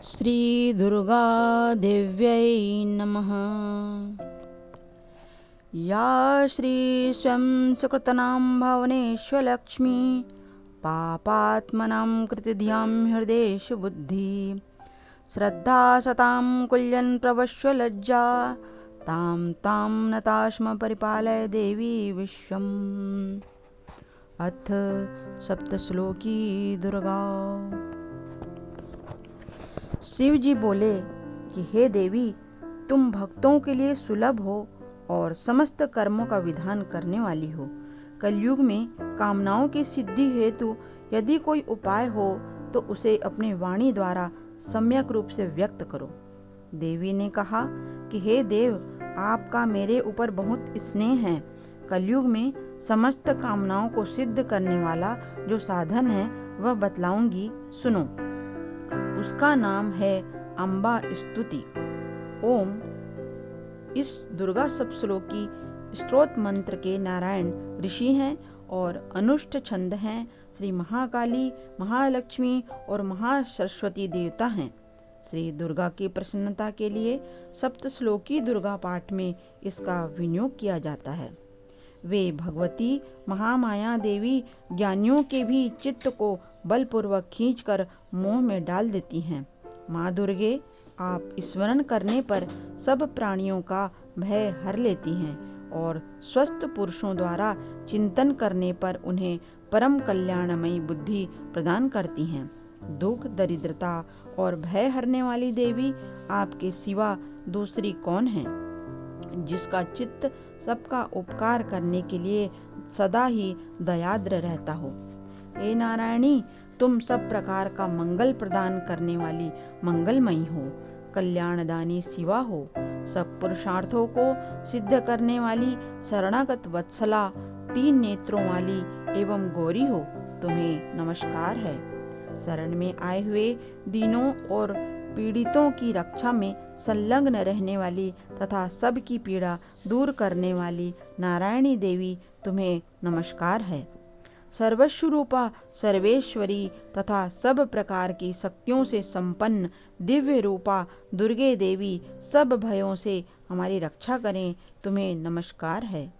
श्रीदुर्गादेव्यै नमः। या श्रीस्वं सुकृतनां भुवनेश्वरलक्ष्मी पापात्मनां कृतिधियां हृदेषु बुद्धि श्रद्धा सतां कुल्यन् प्रवश्य लज्जा तां नतास्म परिपालय देवी विश्वम्। अथ सप्तश्लोकी दुर्गा। शिव जी बोले कि हे देवी, तुम भक्तों के लिए सुलभ हो और समस्त कर्मों का विधान करने वाली हो। कलयुग में कामनाओं की सिद्धि हेतु यदि कोई उपाय हो तो उसे अपनी वाणी द्वारा सम्यक रूप से व्यक्त करो। देवी ने कहा कि हे देव, आपका मेरे ऊपर बहुत स्नेह है। कलयुग में समस्त कामनाओं को सिद्ध करने वाला जो साधन है वह बतलाऊंगी, सुनो। उसका नाम है अम्बा स्तुति। ओम इस दुर्गा सप्तश्लोकी स्तोत्र मंत्र के नारायण ऋषि हैं और अनुष्ठ छंद हैं श्री महाकाली, महालक्ष्मी और महासरस्वती देवता हैं। श्री दुर्गा की प्रसन्नता के लिए सप्तश्लोकी दुर्गा पाठ में इसका विनियोग किया जाता है। वे भगवती महामाया देवी ज्ञानियों के भी चित्त को बलपूर्वक खींचकर मोह में डाल देती हैं। माँ दुर्गे, आप स्मरण करने पर सब प्राणियों का भय हर लेती हैं और स्वस्थ पुरुषों द्वारा चिंतन करने पर उन्हें परम कल्याणमयी बुद्धि प्रदान करती हैं। दुख, दरिद्रता और भय हरने वाली देवी, आपके सिवा दूसरी कौन है, जिसका चित्त सबका उपकार करने के लिए सदा ही दयाद्र रहता हो। हे नारायणी, तुम सब प्रकार का मंगल प्रदान करने वाली मंगलमयी हो, कल्याणदानी शिवा हो, सब पुरुषार्थों को सिद्ध करने वाली शरणागत वत्सला, तीन नेत्रों वाली एवं गौरी हो। तुम्हें नमस्कार है। शरण में आए हुए दीनों और पीड़ितों की रक्षा में संलग्न रहने वाली तथा सबकी पीड़ा दूर करने वाली नारायणी देवी, तुम्हें नमस्कार है। सर्वस्वरूपा, सर्वेश्वरी तथा सब प्रकार की शक्तियों से संपन्न दिव्य रूपा दुर्गे देवी, सब भयों से हमारी रक्षा करें, तुम्हें नमस्कार है।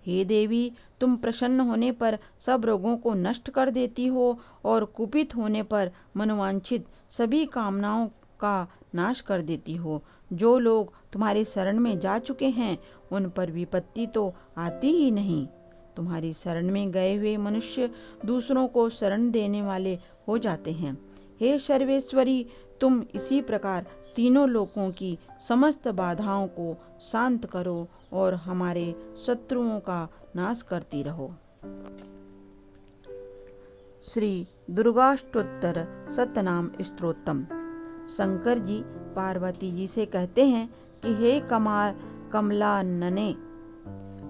हे देवी, तुम प्रसन्न होने पर सब रोगों को नष्ट कर देती हो और कुपित होने पर मनोवांछित सभी कामनाओं का नाश कर देती हो। जो लोग तुम्हारी शरण में जा चुके हैं उन पर विपत्ति तो आती ही नहीं। तुम्हारी शरण में गए हुए मनुष्य दूसरों को शरण देने वाले हो जाते हैं। हे सर्वेश्वरी, तुम इसी प्रकार तीनों लोकों की समस्त बाधाओं को शांत करो और हमारे शत्रुओं का नाश करती रहो। श्री दुर्गाष्टोत्तर शतनाम स्तोत्रम। शंकर जी पार्वती जी से कहते हैं कि हे कमलानने,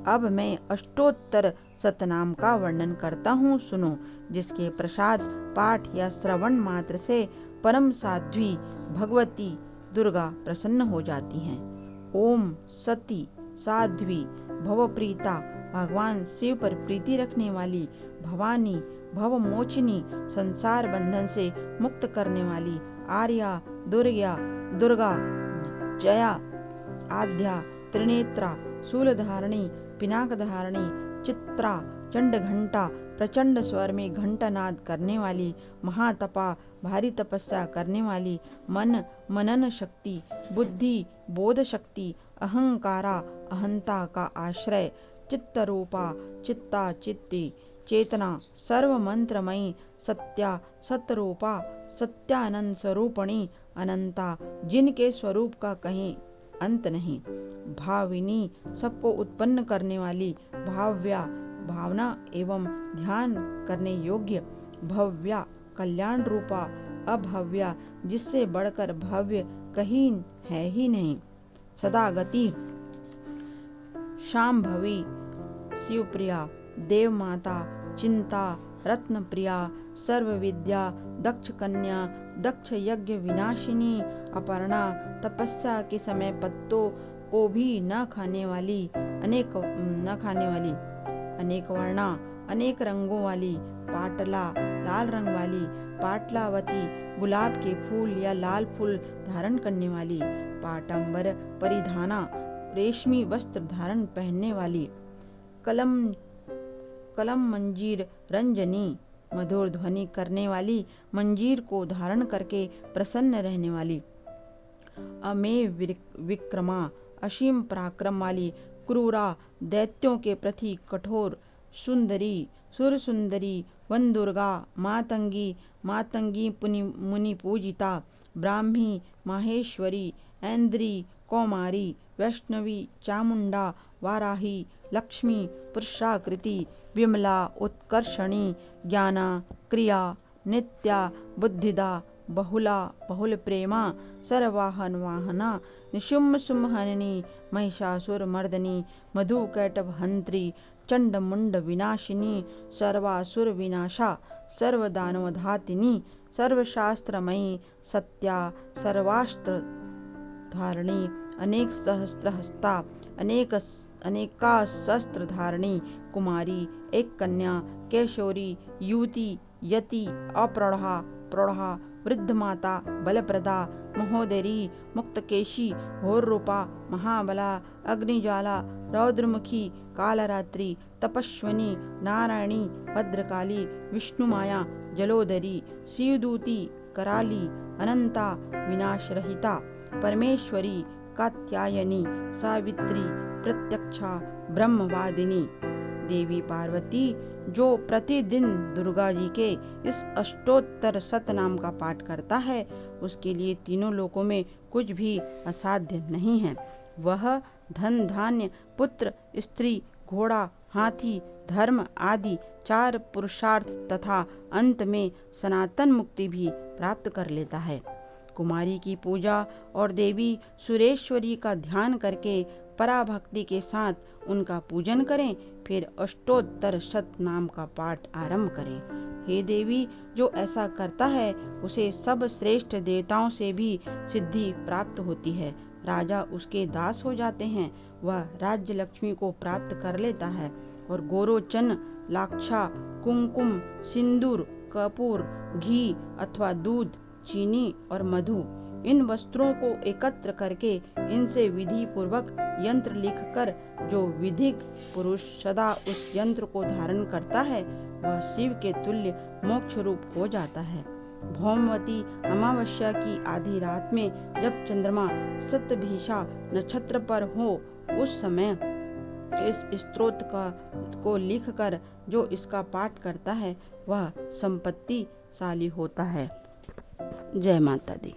अब मैं अष्टोत्तर शतनाम का वर्णन करता हूँ, सुनो। जिसके प्रसाद पाठ या श्रवण मात्र से परम साध्वी भगवती दुर्गा प्रसन्न हो जाती हैं। ओम सती साध्वी भवप्रीता, भगवान शिव पर प्रीति रखने वाली, भवानी भवमोचिनी, संसार बंधन से मुक्त करने वाली, आर्या दुर्गा जया, आद्या त्रिनेत्रा, शूलधारिणी, पिनाकधारिणी, चित्रा, चंड घंटा, प्रचंड स्वर में घंटानाद करने वाली, महातपा, भारी तपस्या करने वाली, मन मनन शक्ति, बुद्धि बोध शक्ति, अहंकारा अहंता का आश्रय, चित्तरूपा, चित्ता चित्ती, चेतना, सर्व मंत्रमयी, सत्या सतरूपा, सत्यानंद स्वरूपणी, अनंता, जिनके स्वरूप का कहीं अंत नहीं, भाविनी, सबको उत्पन्न करने वाली, भाव्या, भावना एवं ध्यान करने योग्य, भव्या, कल्याण रूपा, अभव्या, जिससे बढ़कर भव्य कहीं है ही नहीं, सदागति, शांभवी, शिवप्रिया, देव माता, चिंता, रत्न प्रिया, सर्व विद्या, दक्ष कन्या, दक्ष यज्ञ विनाशिनी, अपर्णा, तपस्या के समय पत्तों को भी न खाने वाली, अनेक वर्णा, अनेक रंगों वाली, पाटला, लाल रंग वाली, पाटलावती गुलाब के फूल या लाल फूल धारण करने वाली, पाटंबर परिधाना रेशमी वस्त्र धारण पहनने वाली, कलम मंजीर रंजनी मधुर ध्वनि करने वाली, मंजीर को धारण करके प्रसन्न रहने वाली, अमेय विक्रमा असीम पराक्रम वाली, क्रूरा दैत्यों के प्रति कठोर, सुंदरी सुर सुंदरी वन दुर्गा, मातंगी मुनि पूजिता, ब्राह्मी माहेश्वरी, ऐन्द्री कौमारी, वैष्णवी चामुंडा, वाराही लक्ष्मी, पुरुषाकृति विमला, उत्कर्षणी, ज्ञाना क्रिया, नित्या, बुद्धिदा, बहुल प्रेमा, सर्वाहन वाहना, निशुम्भ सुमहननी, महिषासुर मर्दनी, मधु कैटभ हंत्री, चंड मुंड विनाशिनी, सर्वासुर विनाशा, सर्वदानवधातिनी, सर्वशास्त्रमयी, सत्या, सर्वास्त्र धारणी, अनेक सहस्त्रहस्ता, अनेकास्त्र धारणी, कुमारी, एक कन्या, कैशोरी, युवती, यति, अप्रौढ़ा, प्रौढ़ा, वृद्ध माता, बलप्रदा, महोदरी, मुक्तकेशी, घोररूपा, महाबला, अग्निज्वाला, रौद्रमुखी, कालरात्रि, तपस्विनी, नारायणी, भद्रकाली, विष्णुमाया, जलोदरी, शिवदूती, कराली, अनंता, विनाशरहिता, परमेश्वरी, कात्यायनी, सावित्री, प्रत्यक्षा, ब्रह्मवादिनी। देवी पार्वती जो प्रतिदिन दुर्गा जी के इस अष्टोत्तर शतनाम का पाठ करता है, उसके लिए तीनों लोकों में कुछ भी असाध्य नहीं है। वह धन धान्य, पुत्र, स्त्री, घोड़ा, हाथी, धर्म आदि 4 पुरुषार्थ तथा अंत में सनातन मुक्ति भी प्राप्त कर लेता है। कुमारी की पूजा और देवी सुरेश्वरी का ध्यान करके पराभक्ति के साथ उनका पूजन करें, फिर अष्टोत्तर शतनाम का पाठ आरंभ करें। हे देवी, जो ऐसा करता है उसे सब श्रेष्ठ देवताओं से भी सिद्धि प्राप्त होती है। राजा उसके दास हो जाते हैं, वह राज्य लक्ष्मी को प्राप्त कर लेता है और गोरोचन, लाक्षा, कुमकुम, सिंदूर, कपूर, घी अथवा दूध, चीनी और मधु, इन वस्त्रों को एकत्र करके इनसे विधि पूर्वक यंत्र लिखकर जो विधिक पुरुष सदा उस यंत्र को धारण करता है, वह शिव के तुल्य मोक्ष रूप हो जाता है। भौमवती अमावस्या की आधी रात में जब चंद्रमा सतभिषा नक्षत्र पर हो, उस समय इस स्तोत्र को लिखकर जो इसका पाठ करता है, वह संपत्तिशाली होता है। जय माता दी।